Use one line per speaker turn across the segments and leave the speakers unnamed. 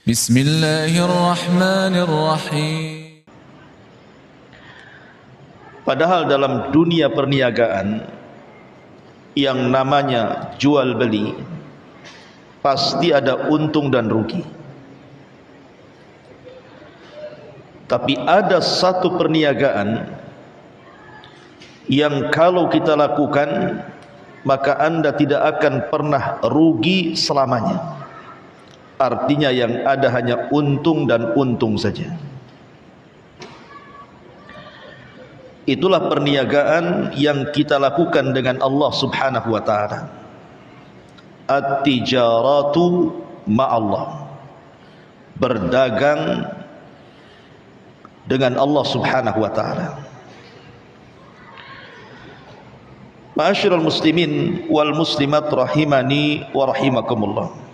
Bismillahirrahmanirrahim.
Padahal dalam dunia perniagaan yang namanya jual beli pasti ada untung dan rugi. Tapi ada satu perniagaan yang kalau kita lakukan maka Anda tidak akan pernah rugi selamanya. Artinya yang ada hanya untung dan untung saja. Itulah perniagaan yang kita lakukan dengan Allah Subhanahu wa taala. At-tijaratu ma'allah. Berdagang dengan Allah Subhanahu wa taala. Ma'asyiral muslimin wal muslimat rahimani wa rahimakumullah.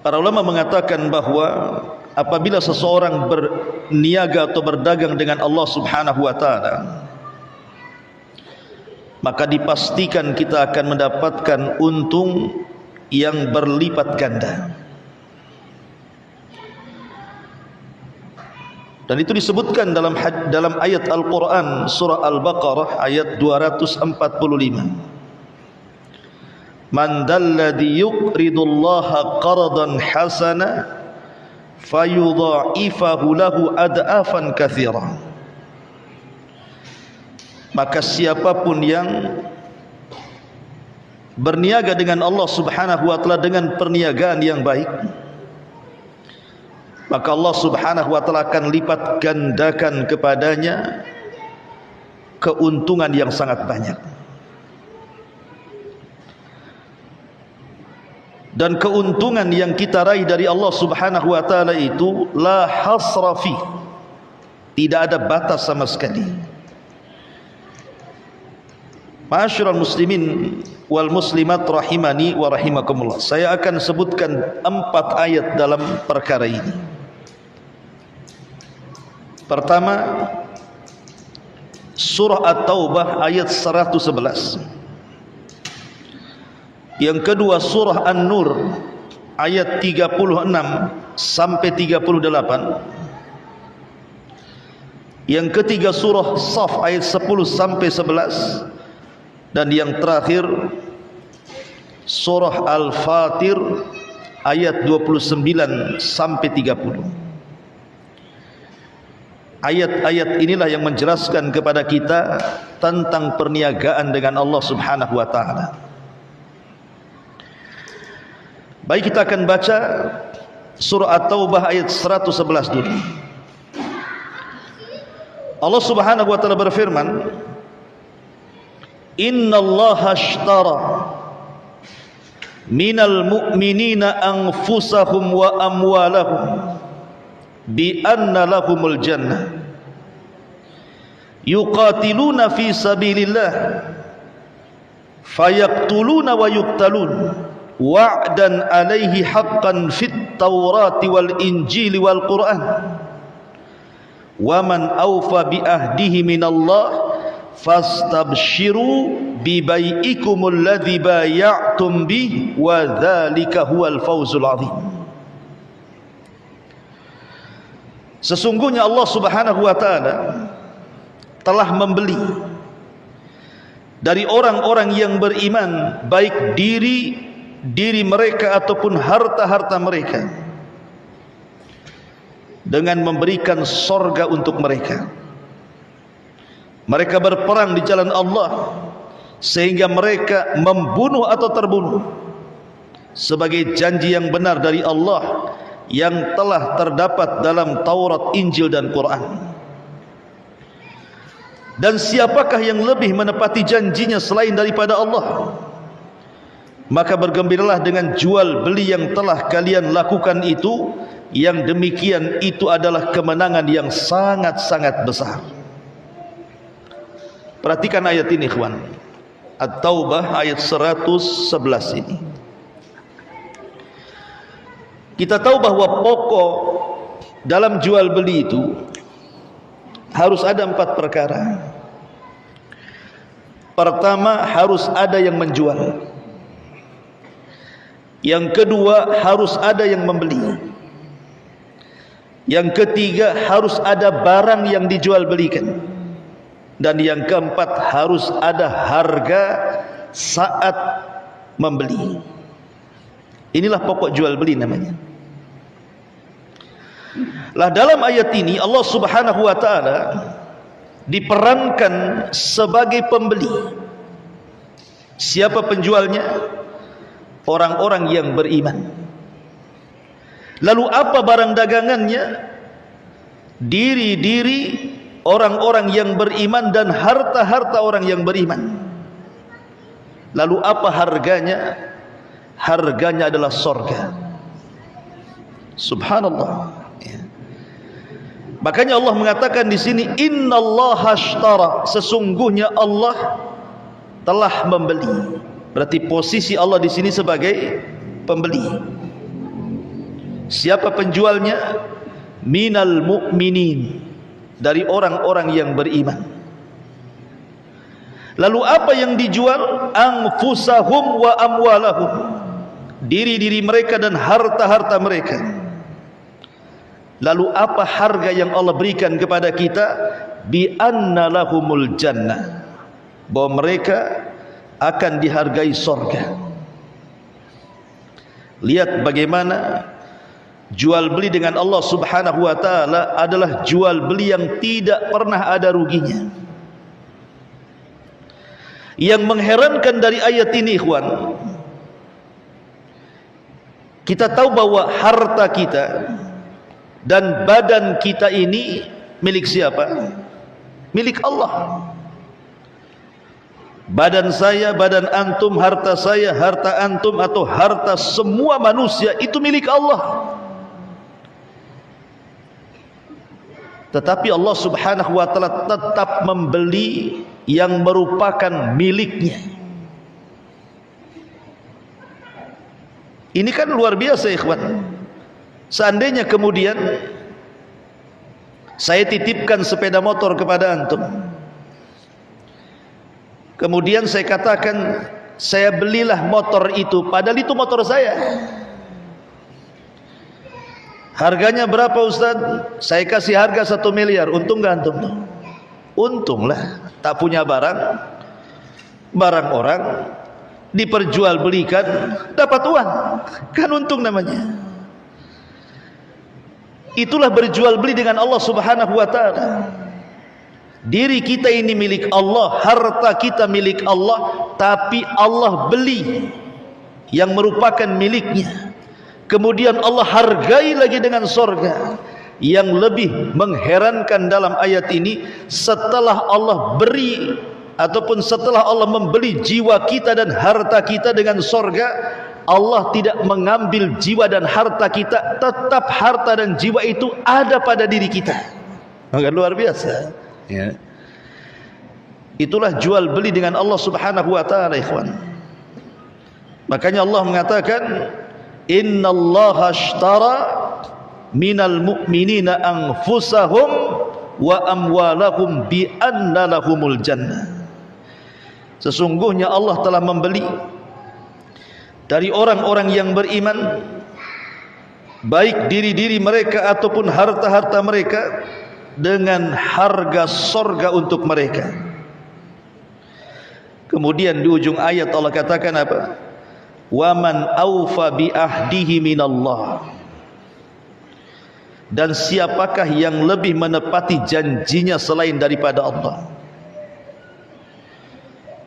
Para ulama mengatakan bahwa apabila seseorang berniaga atau berdagang dengan Allah Subhanahu wa taala, maka dipastikan kita akan mendapatkan untung yang berlipat ganda. Dan itu disebutkan dalam ayat Al-Qur'an surah Al-Baqarah ayat 245. Man dalladhi yuqridullaha qardan hasana fayudha'ifahu lahu ad'afan katsira. Maka siapapun yang berniaga dengan Allah Subhanahu wa taala dengan perniagaan yang baik, maka Allah Subhanahu wa taala akan lipat gandakan kepadanya keuntungan yang sangat banyak. Dan keuntungan yang kita raih dari Allah Subhanahu wa taala itu la hasra fi, tidak ada batas sama sekali. Ma'asyiral muslimin wal muslimat rahimani wa rahimakumullah. Saya akan sebutkan 4 ayat dalam perkara ini. Pertama, surah At-Taubah ayat 111. Yang kedua surah An-Nur ayat 36 sampai 38. Yang ketiga surah Shaf ayat 10 sampai 11. Dan yang terakhir surah Al-Fatir ayat 29 sampai 30. Ayat-ayat inilah yang menjelaskan kepada kita tentang perniagaan dengan Allah Subhanahu wa taala. Baik, kita akan baca surah At-Taubah ayat 111 dulu. Allah Subhanahu wa taala berfirman, Innallaha ashtara minal mu'minina anfusahum wa amwalahum bi anna lahumul jannah yuqatiluna fi sabilillah fayaqtuluna wa yuqtalun wa'dan alaihi haqqan fit taurati wal injili wal qur'an wa man awfa bi ahdihi minallah fastabshiru bi bai'ikumul ladzi bay'tum bih wa dzalika huwal fawzul 'adzim. Sesungguhnya Allah Subhanahu wa taala telah membeli dari orang-orang yang beriman baik diri mereka ataupun harta-harta mereka dengan memberikan sorga untuk mereka. Mereka berperang di jalan Allah sehingga mereka membunuh atau terbunuh sebagai janji yang benar dari Allah yang telah terdapat dalam Taurat, Injil dan Quran. Dan siapakah yang lebih menepati janjinya selain daripada Allah? Maka bergembiralah dengan jual beli yang telah kalian lakukan itu, yang demikian itu adalah kemenangan yang sangat-sangat besar. Perhatikan ayat ini, ikhwan. At-Taubah ayat 111 ini. Kita tahu bahwa pokok dalam jual beli itu harus ada 4 perkara. Pertama, harus ada yang menjual. Yang kedua, harus ada yang membeli. Yang ketiga, harus ada barang yang dijual belikan. Dan yang keempat, harus ada harga saat membeli. Inilah pokok jual beli namanya. Lah dalam ayat ini Allah Subhanahu wa taala diperankan sebagai pembeli. Siapa penjualnya? Orang-orang yang beriman. Lalu apa barang dagangannya? Diri-diri orang-orang yang beriman dan harta-harta orang yang beriman. Lalu apa harganya? Harganya adalah surga. Subhanallah. Makanya Allah mengatakan di sini, innallaha ashtara, sesungguhnya Allah telah membeli. Berarti posisi Allah di sini sebagai pembeli. Siapa penjualnya? Minal mu'minin, dari orang-orang yang beriman. Lalu apa yang dijual? Anfusahum wa amwalahum, diri-diri mereka dan harta-harta mereka. Lalu apa harga yang Allah berikan kepada kita? Bi anna lahumul jannah, bahwa mereka akan dihargai surga. Lihat bagaimana jual beli dengan Allah Subhanahu wa taala adalah jual beli yang tidak pernah ada ruginya. Yang mengherankan dari ayat ini, ikhwan, kita tahu bahwa harta kita dan badan kita ini milik siapa? Milik Allah. Badan saya, badan antum, harta saya, harta antum, atau harta semua manusia itu milik Allah. Tetapi Allah Subhanahu wa taala tetap membeli yang merupakan miliknya. Ini kan luar biasa, ikhwan. Seandainya kemudian saya titipkan sepeda motor kepada antum, kemudian saya katakan, saya belilah motor itu, padahal itu motor saya. Harganya berapa Ustaz? Saya kasih harga 1 miliar. Untung gak antum? Untunglah. Tak punya barang, barang orang diperjualbelikan, dapat uang, kan untung namanya. Itulah berjual beli dengan Allah Subhanahu wa taala. Diri kita ini milik Allah, harta kita milik Allah, tapi Allah beli yang merupakan miliknya. Kemudian Allah hargai lagi dengan surga. Yang lebih mengherankan dalam ayat ini, setelah Allah beri ataupun setelah Allah membeli jiwa kita dan harta kita dengan surga, Allah tidak mengambil jiwa dan harta kita, tetap harta dan jiwa itu ada pada diri kita. Agak luar biasa, ya. Itulah jual beli dengan Allah Subhanahu wa taala, ikhwan. Makanya Allah mengatakan, innallaha ashtara minal mu'minina anfusahum wa amwalahum bi anna lahumul jannah. Sesungguhnya Allah telah membeli dari orang-orang yang beriman, baik diri-diri mereka ataupun harta-harta mereka, dengan harga surga untuk mereka. Kemudian di ujung ayat Allah katakan apa? Waman aufa bi ahdihi minallah, dan siapakah yang lebih menepati janjinya selain daripada Allah.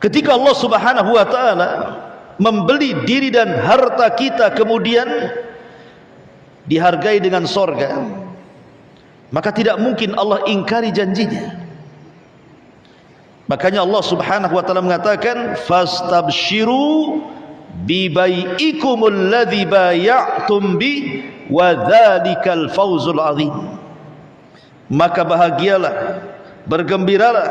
Ketika Allah Subhanahu wa taala membeli diri dan harta kita, kemudian dihargai dengan surga, maka tidak mungkin Allah ingkari janjinya. Makanya Allah Subhanahu wa taala mengatakan, fastabshiru bibai'ikumul ladzi bay'tum bi wa dzalikal fawzul azim. Maka bahagialah, bergembiralah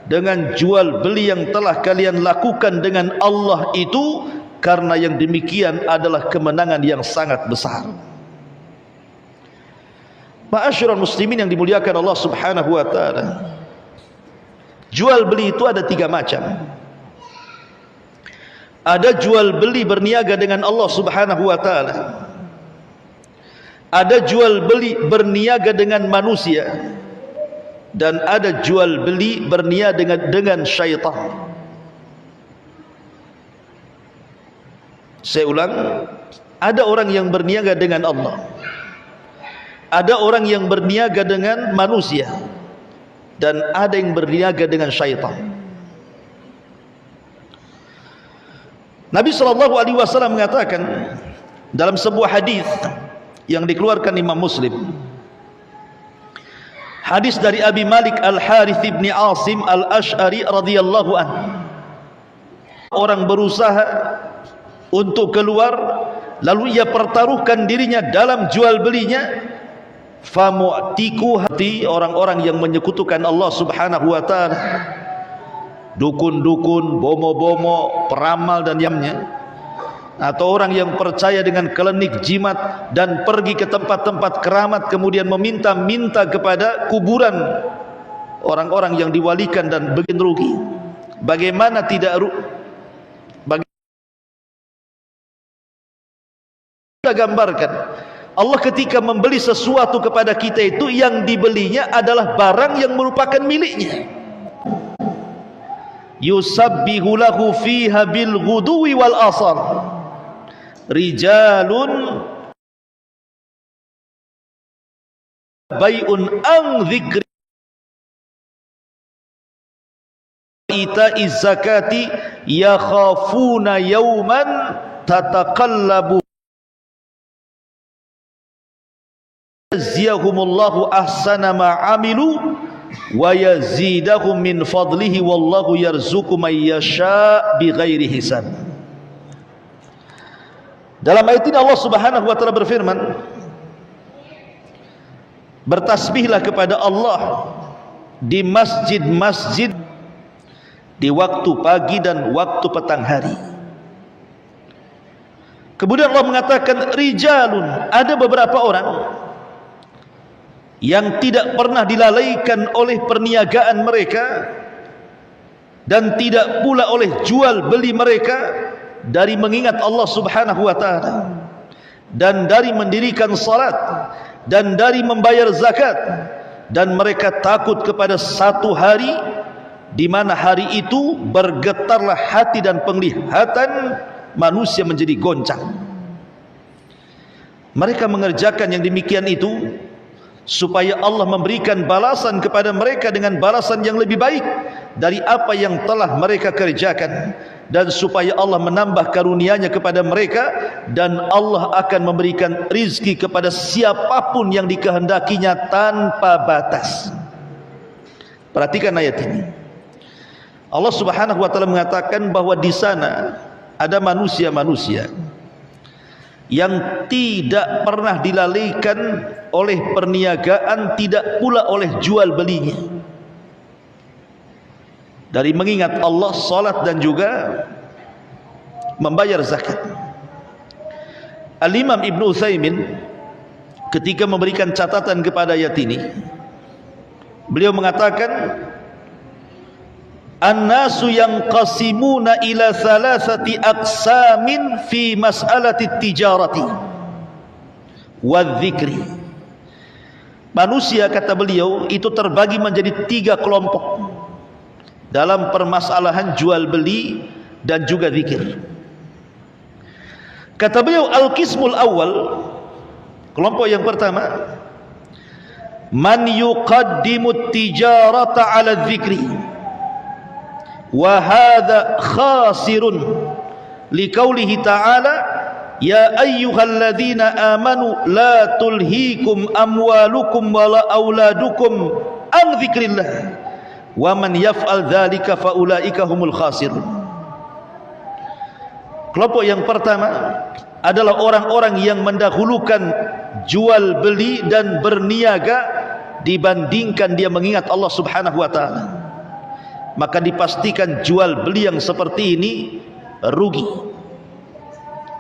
dengan jual beli yang telah kalian lakukan dengan Allah itu, karena yang demikian adalah kemenangan yang sangat besar. Ma'asyiral muslimin yang dimuliakan Allah Subhanahu wa taala, jual beli itu ada 3 macam. Ada jual beli berniaga dengan Allah Subhanahu wa taala. Ada jual beli berniaga dengan manusia, dan ada jual beli berniaga dengan syaitan. Saya ulang, ada orang yang berniaga dengan Allah, ada orang yang berniaga dengan manusia, dan ada yang berniaga dengan syaitan. Nabi SAW mengatakan dalam sebuah hadis yang dikeluarkan Imam Muslim, hadis dari Abi Malik Al-Harith bin Asim Al-Ash'ari radhiyallahu anhu, orang berusaha untuk keluar, lalu ia pertaruhkan dirinya dalam jual belinya, famu'tiku, hati orang-orang yang menyekutukan Allah Subhanahu wa taala, dukun-dukun, bomo-bomo, peramal dan yamnya, atau orang yang percaya dengan klinik jimat dan pergi ke tempat-tempat keramat kemudian meminta-minta kepada kuburan orang-orang yang diwalikan dan bikin rugi. Bagaimana tidak kita gambarkan, Allah ketika membeli sesuatu kepada kita itu, yang dibelinya adalah barang yang merupakan miliknya. Yusabbihu lahu fiha bil ghuduwi wal asar rijalun bai'un an dzikri ita'iz zakati yakhafuna yawman tataqallabu yaziyahumullahu ahsana ma amilu wa yazidahum min fadlihi wallahu yarzuqu may yasha bighairi hisab. Dalam ayat ini Allah Subhanahu wa taala berfirman, bertasbihlah kepada Allah di masjid-masjid di waktu pagi dan waktu petang hari. Kemudian Allah mengatakan rijalun, ada beberapa orang yang tidak pernah dilalaikan oleh perniagaan mereka dan tidak pula oleh jual beli mereka dari mengingat Allah Subhanahu wa taala, dan dari mendirikan salat, dan dari membayar zakat, dan mereka takut kepada satu hari di mana hari itu bergetarlah hati dan penglihatan manusia menjadi goncang. Mereka mengerjakan yang demikian itu supaya Allah memberikan balasan kepada mereka dengan balasan yang lebih baik dari apa yang telah mereka kerjakan, dan supaya Allah menambah karunia-Nya kepada mereka, dan Allah akan memberikan rizki kepada siapapun yang dikehendakinya tanpa batas. Perhatikan ayat ini. Allah Subhanahu wa taala mengatakan bahwa di sana ada manusia-manusia yang tidak pernah dilalaikan oleh perniagaan, tidak pula oleh jual belinya, dari mengingat Allah, salat, dan juga membayar zakat. Al-Imam Ibn Utsaimin ketika memberikan catatan kepada ayat ini, beliau mengatakan an-nasu yanqasimuna ila thalathati aqsamin fi mas'alati tijarati wadh-dhikri. Manusia, kata beliau, itu terbagi menjadi 3 kelompok dalam permasalahan jual beli dan juga zikir. Kata beliau, al-qismul awal, kelompok yang pertama, man yuqaddimu tijarata ala dzikri wa hadha khasirun liqaulihi ta'ala ya ayyuhalladzina amanu la tulhikum amwalukum wala auladukum an dzikrillah wa man yaf'al dzalika faulaika humul khasirun. Kelompok yang pertama adalah orang-orang yang mendahulukan jual beli dan berniaga dibandingkan dia mengingat Allah Subhanahu wa taala. Maka dipastikan jual beli yang seperti ini rugi.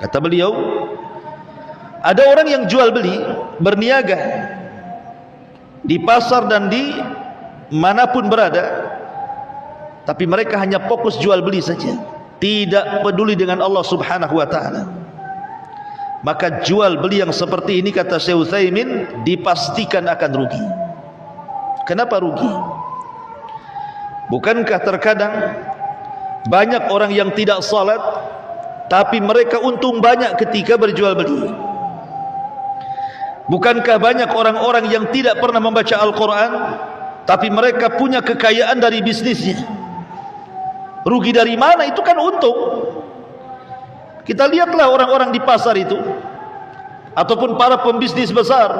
Kata beliau, ada orang yang jual beli, berniaga di pasar dan di manapun berada, tapi mereka hanya fokus jual beli saja, tidak peduli dengan Allah Subhanahu wa taala. Maka jual beli yang seperti ini, kata Syekh Utsaimin, dipastikan akan rugi. Kenapa rugi? Bukankah terkadang banyak orang yang tidak salat tapi mereka untung banyak ketika berjual beli? Bukankah banyak orang-orang yang tidak pernah membaca Al-Quran tapi mereka punya kekayaan dari bisnisnya? Rugi dari mana? Itu kan untung. Kita lihatlah orang-orang di pasar itu, ataupun para pembisnis besar,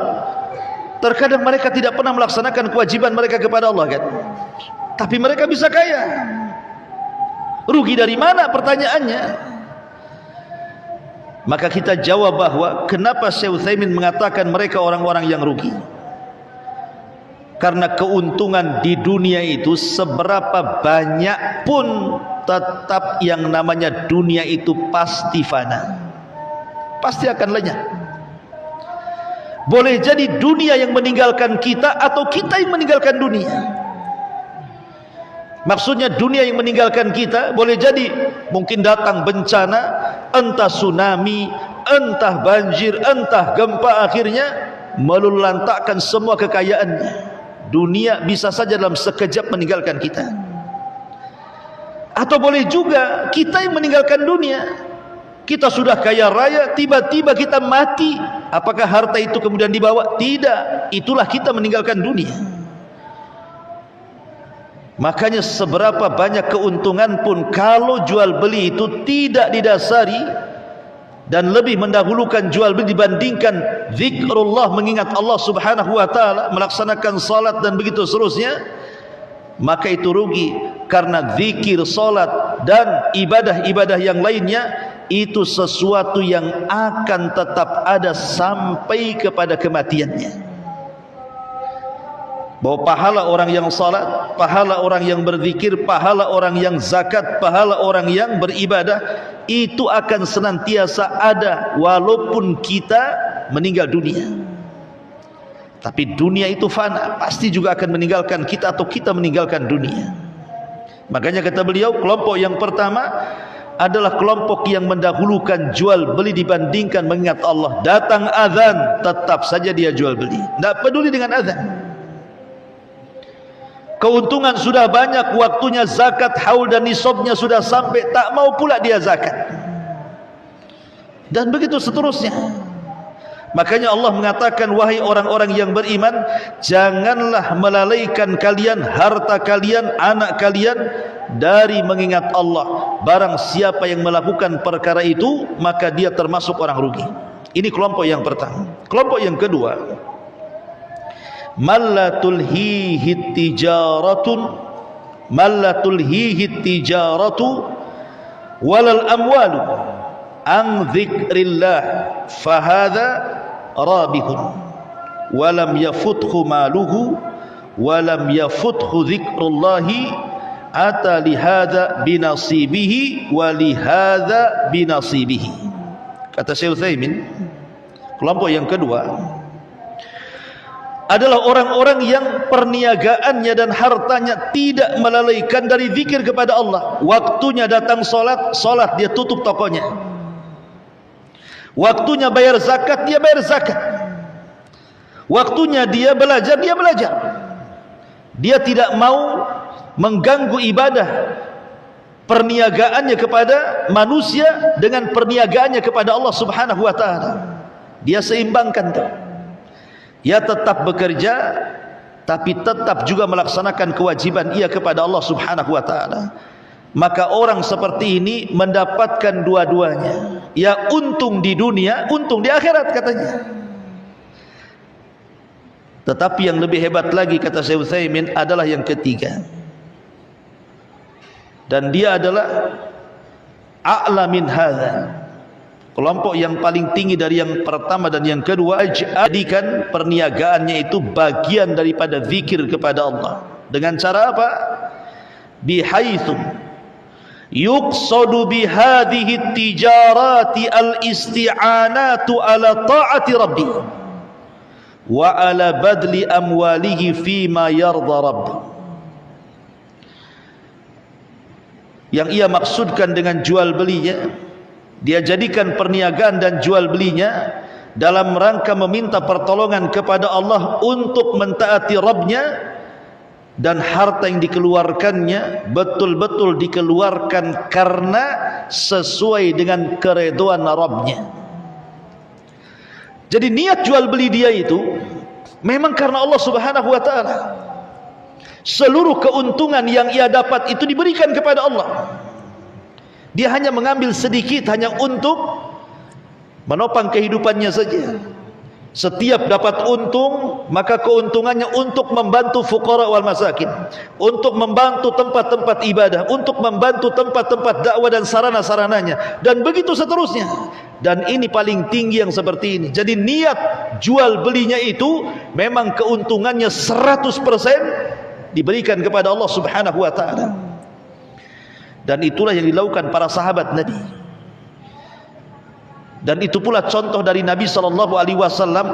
terkadang mereka tidak pernah melaksanakan kewajiban mereka kepada Allah kan? Tapi mereka bisa kaya. Rugi dari mana pertanyaannya? Maka kita jawab bahwa kenapa Syekh Utsaimin mengatakan mereka orang-orang yang rugi? Karena keuntungan di dunia itu seberapa banyak pun tetap yang namanya dunia itu pasti fana, pasti akan lenyap. Boleh jadi dunia yang meninggalkan kita atau kita yang meninggalkan dunia. Maksudnya dunia yang meninggalkan kita, boleh jadi mungkin datang bencana, entah tsunami, entah banjir, entah gempa, akhirnya meluluhlantakkan semua kekayaannya. Dunia bisa saja dalam sekejap meninggalkan kita. Atau boleh juga kita yang meninggalkan dunia. Kita sudah kaya raya, tiba-tiba kita mati. Apakah harta itu kemudian dibawa? Tidak. Itulah kita meninggalkan dunia. Makanya seberapa banyak keuntungan pun kalau jual beli itu tidak didasari dan lebih mendahulukan jual beli dibandingkan zikrullah, mengingat Allah Subhanahu wa taala, melaksanakan salat dan begitu seterusnya, maka itu rugi. Karena zikir, salat dan ibadah-ibadah yang lainnya itu sesuatu yang akan tetap ada sampai kepada kematiannya. Bahwa pahala orang yang salat, pahala orang yang berzikir, pahala orang yang zakat, pahala orang yang beribadah, itu akan senantiasa ada walaupun kita meninggal dunia. Tapi dunia itu fana, pasti juga akan meninggalkan kita atau kita meninggalkan dunia. Makanya kata beliau, kelompok yang pertama adalah kelompok yang mendahulukan jual beli dibandingkan mengingat Allah. Datang azan, tetap saja dia jual beli, tidak peduli dengan azan. Keuntungan sudah banyak, waktunya zakat haul dan nisabnya sudah sampai, tak mau pula dia zakat. Dan begitu seterusnya. Makanya Allah mengatakan, wahai orang-orang yang beriman, janganlah melalaikan kalian harta kalian, anak kalian dari mengingat Allah. Barang siapa yang melakukan perkara itu, maka dia termasuk orang rugi. Ini kelompok yang pertama. Kelompok yang kedua, mallatul hihi tijaratu walal amwalu an dzikrillah fahadha rabihun walam yafuthu maluhu walam yafuthu dzikrullahi ata lihadha binasibihi walihadha binasibihi. Kata Syekh Utsaimin, kelompok yang kedua adalah orang-orang yang perniagaannya dan hartanya tidak melalaikan dari zikir kepada Allah. Waktunya datang solat, solat, dia tutup tokonya. Waktunya bayar zakat, dia bayar zakat. Waktunya dia belajar, dia belajar. Dia tidak mau mengganggu ibadah perniagaannya kepada manusia dengan perniagaannya kepada Allah Subhanahu wa taala. Dia seimbangkan tuh. Ia tetap bekerja, tapi tetap juga melaksanakan kewajiban ia kepada Allah Subhanahu wa taala. Maka orang seperti ini mendapatkan dua-duanya. Ya untung di dunia, untung di akhirat katanya. Tetapi yang lebih hebat lagi, kata Syekh Utsaimin, adalah yang ketiga. Dan dia adalah a'la min hadza. Kelompok yang paling tinggi dari yang pertama dan yang kedua, jadikan perniagaannya itu bagian daripada zikir kepada Allah. Dengan cara apa? Bihaitsu yuqsadu bihadhihi tijarati al-isti'anatu ala ta'ati rabbi wa ala badli amwalihi fima yarda rabbi. yang ia maksudkan dengan jual belinya, dia jadikan perniagaan dan jual belinya dalam rangka meminta pertolongan kepada Allah untuk mentaati Rabbnya, dan harta yang dikeluarkannya betul-betul dikeluarkan karena sesuai dengan keridhaan Rabbnya. Jadi niat jual beli dia itu memang karena Allah Subhanahu wa ta'ala. Seluruh keuntungan yang ia dapat itu diberikan kepada Allah. Dia hanya mengambil sedikit hanya untuk menopang kehidupannya saja. Setiap dapat untung, maka keuntungannya untuk membantu fuqara wal masakin, untuk membantu tempat-tempat ibadah, untuk membantu tempat-tempat dakwah dan sarana-sarananya, dan begitu seterusnya. Dan ini paling tinggi yang seperti ini. Jadi niat jual belinya itu memang keuntungannya 100% diberikan kepada Allah Subhanahu wa ta'ala. Dan itulah yang dilakukan para sahabat Nabi. Dan itu pula contoh dari Nabi SAW,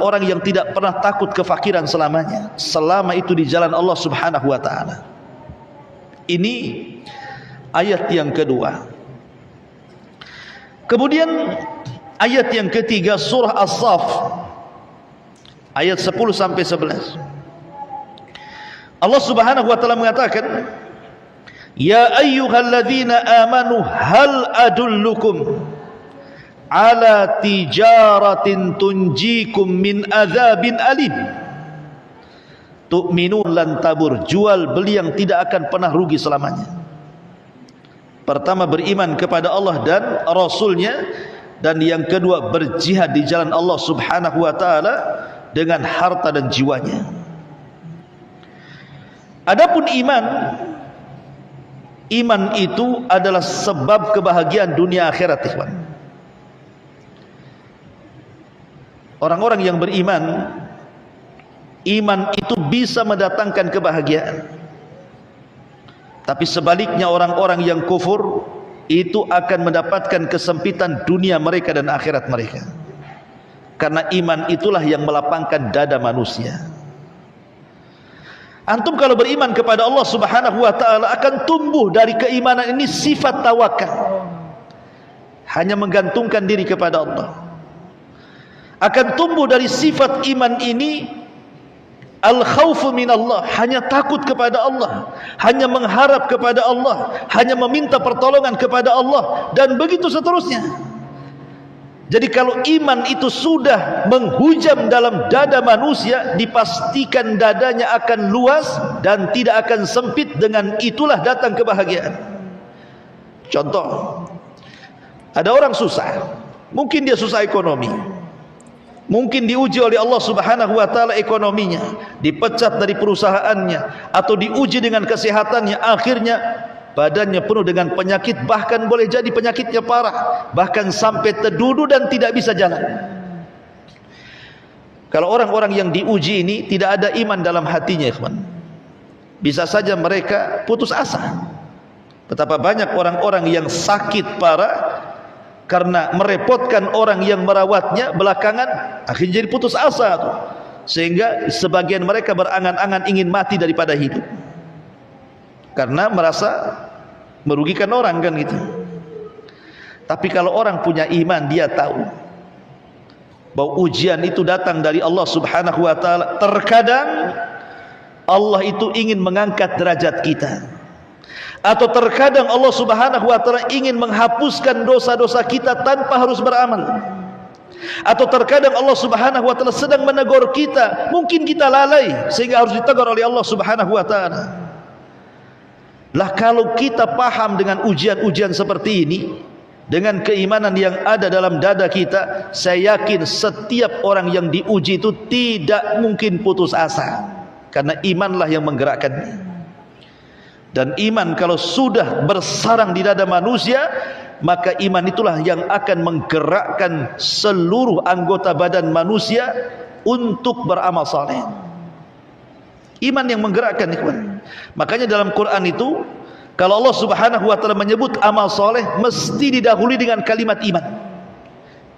orang yang tidak pernah takut kefakiran selamanya, selama itu di jalan Allah Subhanahu wa ta'ala. Ini ayat yang kedua. Kemudian ayat yang ketiga, surah As-Saff ayat 10 sampai 11. Allah Subhanahu wa ta'ala mengatakan, ya ayyuhalladzina amanu hal adullukum ala tijaratin tunjikum min adzabin alim. Tu'minun lan tabur, jual beli yang tidak akan pernah rugi selamanya. Pertama, beriman kepada Allah dan Rasulnya, dan yang kedua, berjihad di jalan Allah Subhanahu wa ta'ala dengan harta dan jiwanya. Adapun iman, iman itu adalah sebab kebahagiaan dunia akhirat, ikhwan. Orang-orang yang beriman, iman itu bisa mendatangkan kebahagiaan. Tapi sebaliknya orang-orang yang kufur itu akan mendapatkan kesempitan dunia mereka dan akhirat mereka. Karena iman itulah yang melapangkan dada manusia. Antum kalau beriman kepada Allah Subhanahu wa ta'ala akan tumbuh dari keimanan ini sifat tawakal, hanya menggantungkan diri kepada Allah. Akan tumbuh dari sifat iman ini al-khawfu minallah, hanya takut kepada Allah, hanya mengharap kepada Allah, hanya meminta pertolongan kepada Allah, dan begitu seterusnya. Jadi kalau iman itu sudah menghujam dalam dada manusia, dipastikan dadanya akan luas dan tidak akan sempit. Dengan itulah datang kebahagiaan. Contoh, ada orang susah, mungkin dia susah ekonomi, mungkin diuji oleh Allah Subhanahu wa ta'ala ekonominya, dipecat dari perusahaannya, atau diuji dengan kesehatannya, akhirnya badannya penuh dengan penyakit, bahkan boleh jadi penyakitnya parah, bahkan sampai terduduk dan tidak bisa jalan. Kalau orang-orang yang diuji ini tidak ada iman dalam hatinya, ikhwan, bisa saja mereka putus asa. Betapa banyak orang-orang yang sakit parah karena merepotkan orang yang merawatnya, belakangan akhirnya jadi putus asa tuh. Sehingga sebagian mereka berangan-angan ingin mati daripada hidup, karena merasa merugikan orang, kan gitu. Tapi kalau orang punya iman, dia tahu bahwa ujian itu datang dari Allah Subhanahu wa ta'ala. Terkadang Allah itu ingin mengangkat derajat kita, atau terkadang Allah Subhanahu wa ta'ala ingin menghapuskan dosa-dosa kita tanpa harus beramal, atau terkadang Allah Subhanahu wa ta'ala sedang menegur kita, mungkin kita lalai sehingga harus ditegur oleh Allah Subhanahu wa ta'ala. Lah kalau kita paham dengan ujian-ujian seperti ini, dengan keimanan yang ada dalam dada kita, saya yakin setiap orang yang diuji itu tidak mungkin putus asa, karena imanlah yang menggerakkannya. Dan iman kalau sudah bersarang di dada manusia, maka iman itulah yang akan menggerakkan seluruh anggota badan manusia untuk beramal saleh. Iman yang menggerakkan, ikhwan. Makanya dalam Quran itu, kalau Allah Subhanahu wa ta'ala menyebut amal soleh, mesti didahului dengan kalimat iman.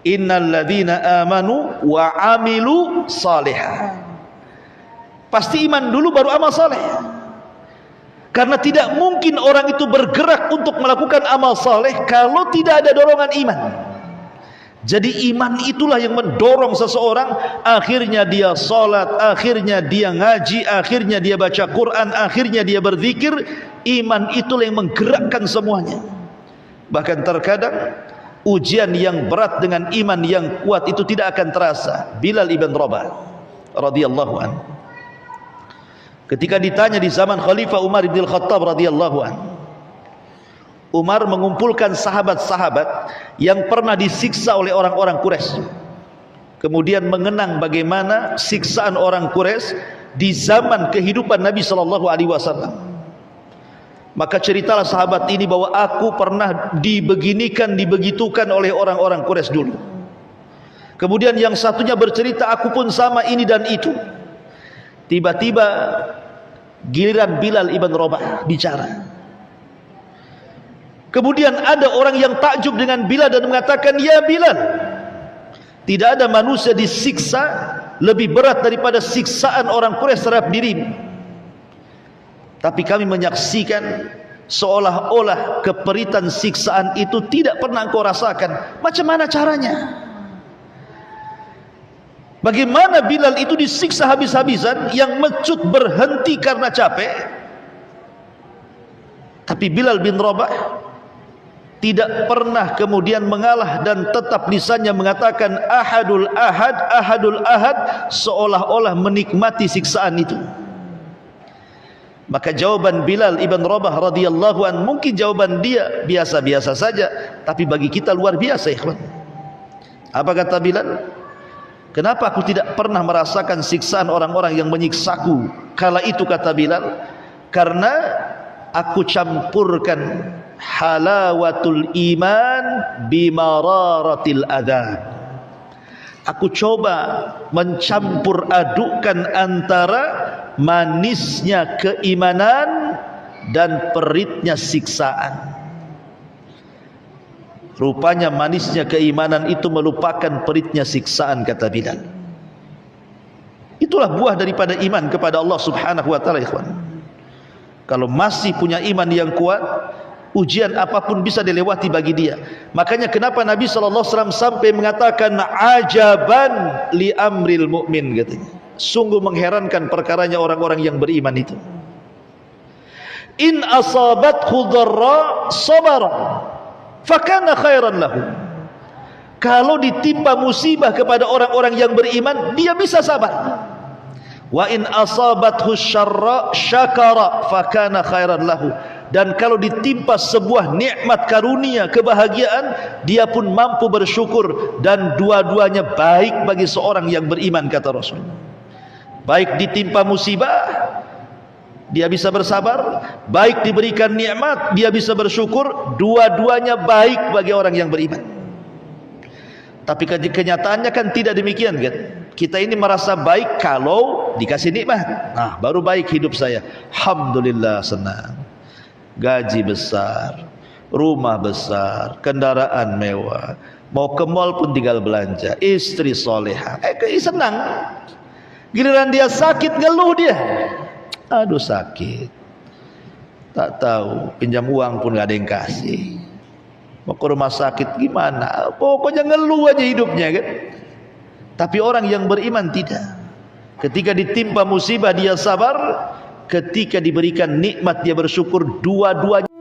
Innal ladzina amanu wa amilu salihah. Pasti iman dulu baru amal soleh. Karena tidak mungkin orang itu bergerak untuk melakukan amal saleh kalau tidak ada dorongan iman. Jadi iman itulah yang mendorong seseorang, akhirnya dia salat, akhirnya dia ngaji, akhirnya dia baca Quran, akhirnya dia berzikir. Iman itulah yang menggerakkan semuanya. Bahkan terkadang ujian yang berat dengan iman yang kuat itu tidak akan terasa. Bilal ibn Rabah radhiyallahu anhu, ketika ditanya di zaman Khalifah Umar bin Khattab radhiyallahu anhu, Umar mengumpulkan sahabat-sahabat yang pernah disiksa oleh orang-orang Quraisy, kemudian mengenang bagaimana siksaan orang Quraisy di zaman kehidupan Nabi sallallahu alaihi wasallam. Maka ceritalah sahabat ini bahwa aku pernah dibeginikan, dibegitukan oleh orang-orang Quraisy dulu. Kemudian yang satunya bercerita, aku pun sama ini dan itu. Tiba-tiba giliran Bilal ibn Rabah bicara. Kemudian ada orang yang takjub dengan Bilal dan mengatakan, ya Bilal, tidak ada manusia disiksa lebih berat daripada siksaan orang Quraisy terhadap dirimu. Tapi kami menyaksikan seolah-olah keperitan siksaan itu tidak pernah engkau rasakan. Macam mana caranya? Bagaimana Bilal itu disiksa habis-habisan, yang mecut berhenti karena capek, tapi Bilal bin Rabah tidak pernah kemudian mengalah dan tetap lisannya mengatakan ahadul ahad, ahadul ahad, seolah-olah menikmati siksaan itu. Maka jawaban Bilal ibn Rabah radhiyallahu an, mungkin jawaban dia biasa-biasa saja, tapi bagi kita luar biasa, ikhwan. Apa kata Bilal? Kenapa aku tidak pernah merasakan siksaan orang-orang yang menyiksaku kala itu, kata Bilal? Karena aku campurkan halawatul iman bimararatil adzab. Aku coba mencampur adukkan antara manisnya keimanan dan peritnya siksaan. Rupanya manisnya keimanan itu melupakan peritnya siksaan, kata Bilal. Itulah buah daripada iman kepada Allah subhanahu wa ta'ala, ikhwan. Kalau masih punya iman yang kuat, ujian apapun bisa dilewati bagi dia. Makanya kenapa Nabi SAW sampai mengatakan ajaban li amril mu'min, katanya. Sungguh mengherankan perkaranya orang-orang yang beriman itu. In asabathu dharra sabara fakana khairan lahu. Kalau ditimpa musibah kepada orang-orang yang beriman, dia bisa sabar. Wa in asabathu syarra syakara fakana khairan lahu. Dan kalau ditimpa sebuah nikmat karunia, kebahagiaan, dia pun mampu bersyukur, dan dua-duanya baik bagi seorang yang beriman, kata Rasul. Baik ditimpa musibah, dia bisa bersabar. Baik diberikan nikmat, dia bisa bersyukur. Dua-duanya baik bagi orang yang beriman. Tapi kenyataannya kan tidak demikian, kan? Kita ini merasa baik kalau dikasih nikmat. Nah, baru baik hidup saya. Alhamdulillah, senang. Gaji besar, rumah besar, kendaraan mewah, mau ke mall pun tinggal belanja, istri solehah, senang. Giliran dia sakit, ngeluh dia. Aduh sakit, tak tahu, pinjam uang pun gak ada yang kasih. Mau ke rumah sakit gimana, pokoknya ngeluh aja hidupnya, kan? Tapi orang yang beriman tidak. Ketika ditimpa musibah dia sabar, ketika diberikan nikmat dia bersyukur. Dua-duanya